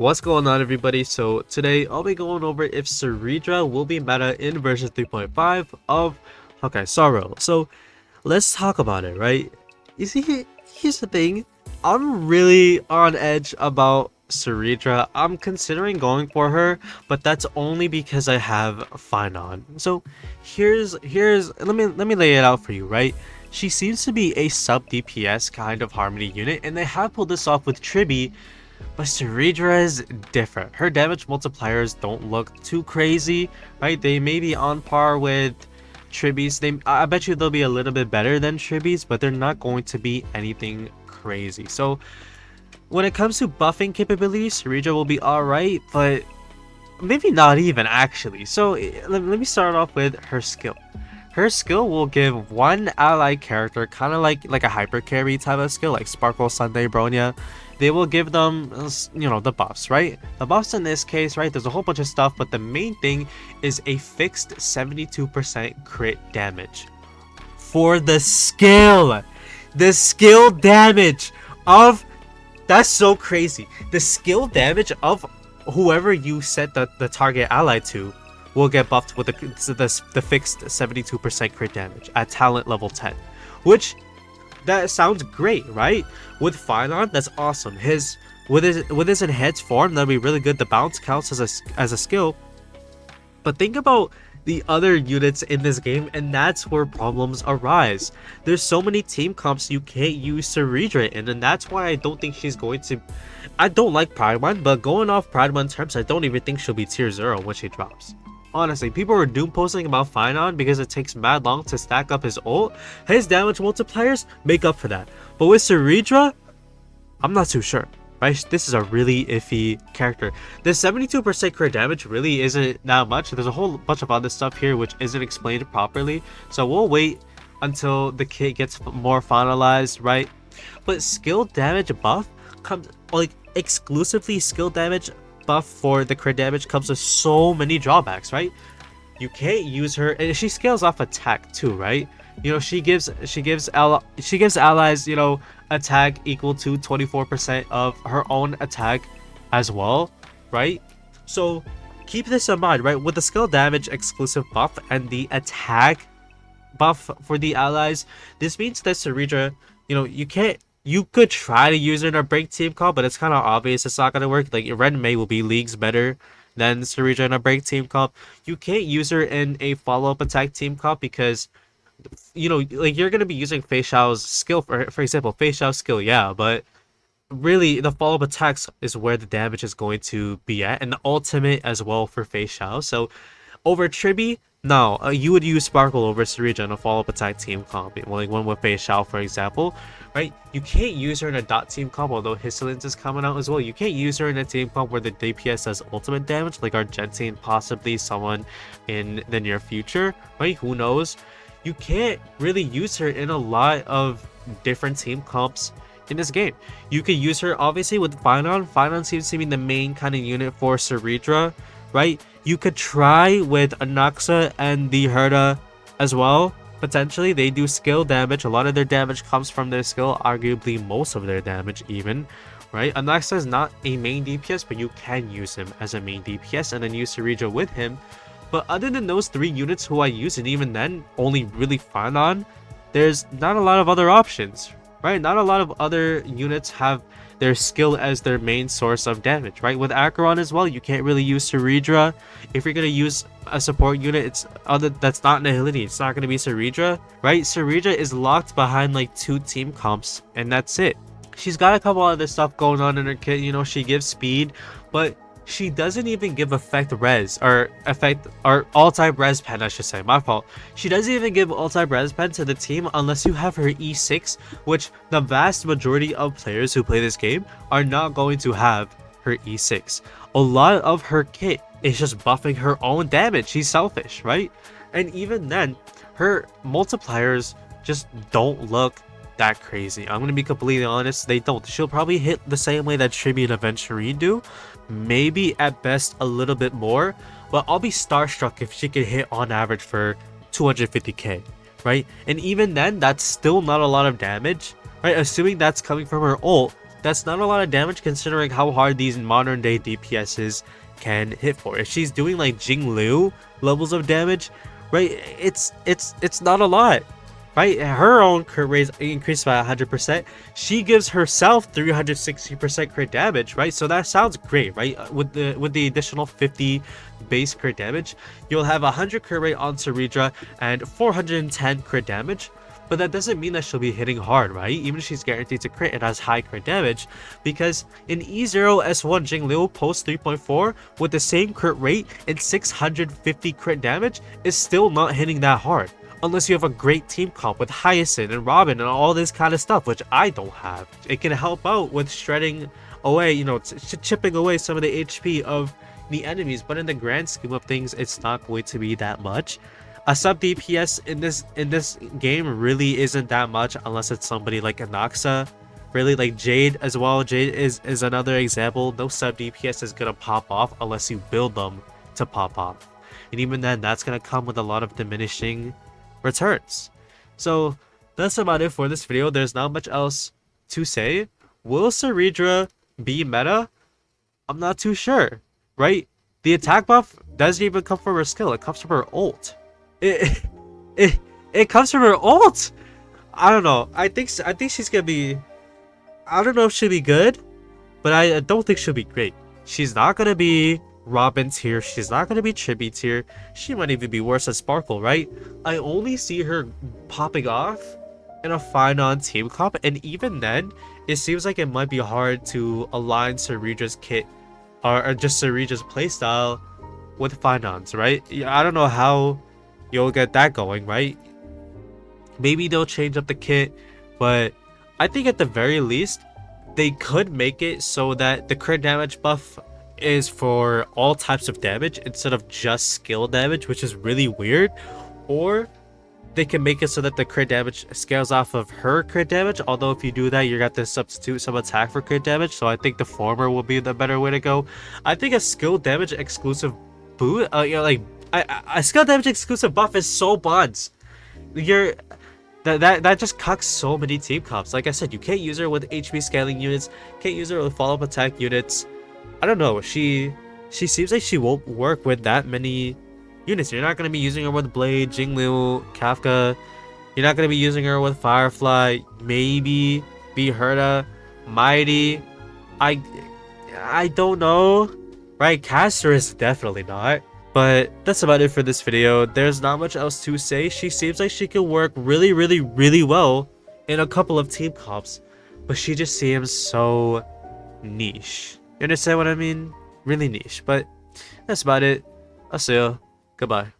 What's going on, everybody? So today I'll be going over if Cerydra will be meta in version 3.5 of Honkai Sorrow. So let's talk about it, right? You see, here's the thing. I'm really on edge about Cerydra. I'm considering going for her, but that's only because I have Finon. So here's let me lay it out for you, right? She seems to be a sub DPS kind of Harmony unit, and they have pulled this off with Tribi. But Cerydra is different. Her damage multipliers don't look too crazy, right? They may be on par with Tribi's. I bet you they'll be a little bit better than Tribi's, but they're not going to be anything crazy. So when it comes to buffing capabilities, Cerydra will be alright, but maybe not even actually. So let me start off with her skill. Her skill will give one ally character, kind of like a hyper carry type of skill, like Sparkle, Sunday, Bronya. They will give them, the buffs, right? The buffs in this case, right? There's a whole bunch of stuff, but the main thing is a fixed 72% crit damage for the skill. The skill damage of that's so crazy. The skill damage of whoever you set the target ally to will get buffed with the fixed 72% crit damage at talent level 10, which that sounds great, right? With Finon, that's awesome. With his enhanced form, that'll be really good. The bounce counts as a skill. But think about the other units in this game, and that's where problems arise. There's so many team comps you can't use Cerydra in, and that's why I don't think she's going to. I don't like Pride 1, but going off Pride 1 terms, I don't even think she'll be tier 0 when she drops. Honestly, people were doom posting about Finon because it takes mad long to stack up his ult. His damage multipliers make up for that. But with Cerydra, I'm not too sure. Right? This is a really iffy character. The 72% crit damage really isn't that much. There's a whole bunch of other stuff here which isn't explained properly. So we'll wait until the kit gets more finalized, right? But skill damage buff comes like exclusively skill damage buff for the crit damage comes with so many drawbacks, right? You can't use her, and she scales off attack too, right? She gives allies, attack equal to 24% of her own attack as well, right? So keep this in mind, right? With the skill damage exclusive buff and the attack buff for the allies, this means that Cerydra, you could try to use her in a break team comp, but it's kind of obvious it's not going to work. Like, Ren Mei will be leagues better than Cerydra in a break team comp. You can't use her in a follow-up attack team comp because, you're going to be using Fei Xiao's skill, for example, Fei Xiao's skill, yeah, but really, the follow-up attacks is where the damage is going to be at, and the ultimate as well for Fei Xiao. So, over Tribi, no, you would use Sparkle over Cerydra in a follow-up attack team comp, like one with Fei Xiao, for example, right? You can't use her in a dot team comp, although Hisselins is coming out as well. You can't use her in a team comp where the DPS does ultimate damage, like Argentine, possibly someone in the near future, right? Who knows? You can't really use her in a lot of different team comps in this game. You could use her obviously with Finon. Finon seems to be the main kind of unit for Cerydra, right? You could try with Anaxa and the Herda as well. Potentially, they do skill damage. A lot of their damage comes from their skill, arguably most of their damage even, right? Anaxa is not a main DPS, but you can use him as a main DPS and then use Cerydra with him. But other than those three units who I use, and even then, only really Finon, there's not a lot of other options, right? Not a lot of other units have their skill as their main source of damage, right? With Acheron as well, you can't really use Cerydra. If you're gonna use a support unit, that's not Nihility, it's not gonna be Cerydra, right? Cerydra is locked behind like 2 team comps, and that's it. She's got a couple other stuff going on in her kit, she gives speed, but she doesn't even give effect all-type res pen, I should say, my fault. She doesn't even give all-type res pen to the team unless you have her E6, which the vast majority of players who play this game are not going to have her E6. A lot of her kit is just buffing her own damage. She's selfish, right? And even then, her multipliers just don't look that crazy. I'm gonna be completely honest, they don't. She'll probably hit the same way that Tribi and Aventurine do, maybe at best a little bit more, but I'll be starstruck if she can hit on average for 250k, right? And even then, that's still not a lot of damage, right? Assuming that's coming from her ult, That's not a lot of damage considering how hard these modern day DPSs can hit for. If she's doing like Jinglu levels of damage, right, it's not a lot. Right, her own crit rate increased by 100%. She gives herself 360% crit damage, right? So that sounds great, right? With the additional 50 base crit damage, you'll have 100 crit rate on Cerydra and 410 crit damage. But that doesn't mean that she'll be hitting hard, right? Even if she's guaranteed to crit, it has high crit damage. Because in E0 S1 Jingliu post 3.4 with the same crit rate and 650 crit damage is still not hitting that hard. Unless you have a great team comp with Hyacinth and Robin and all this kind of stuff, which I don't have. It can help out with shredding away, you know, chipping away some of the HP of the enemies. But in the grand scheme of things, it's not going to be that much. A sub DPS in this game really isn't that much unless it's somebody like Anaxa, really, like Jade as well. Jade is another example. No sub DPS is gonna pop off unless you build them to pop off, and even then that's gonna come with a lot of diminishing returns. So that's about it for this video. There's not much else to say. Will Cerydra be meta? I'm not too sure, right? The attack buff doesn't even come from her skill, it comes from her ult. It comes from her ult. I don't know. I think she's gonna be. I don't know if she'll be good, but I don't think she'll be great. She's not gonna be Robin tier. She's not gonna be Chibi tier. She might even be worse than Sparkle, right? I only see her popping off in a Finon team comp, and even then, it seems like it might be hard to align Cerydra's kit or just Cerydra's playstyle with Finons, right? I don't know how you'll get that going, right? Maybe they'll change up the kit, but I think at the very least they could make it so that the crit damage buff is for all types of damage instead of just skill damage, which is really weird. Or they can make it so that the crit damage scales off of her crit damage, although if you do that, you're gonna have to substitute some attack for crit damage. So I think the former will be the better way to go. I think a skill damage exclusive boot, you know, like a skill damage exclusive buff is so buns. That just cucks so many team comps. Like I said, you can't use her with HP scaling units, can't use her with follow-up attack units. I don't know, she seems like she won't work with that many units. You're not going to be using her with Blade, Jingliu, Kafka. You're not going to be using her with Firefly, maybe Herda, Mighty. I don't know. Right, Caster is definitely not. But that's about it for this video. There's not much else to say. She seems like she can work really, really, really well in a couple of team comps. But she just seems so niche. You understand what I mean? Really niche. But that's about it. I'll see you. Goodbye.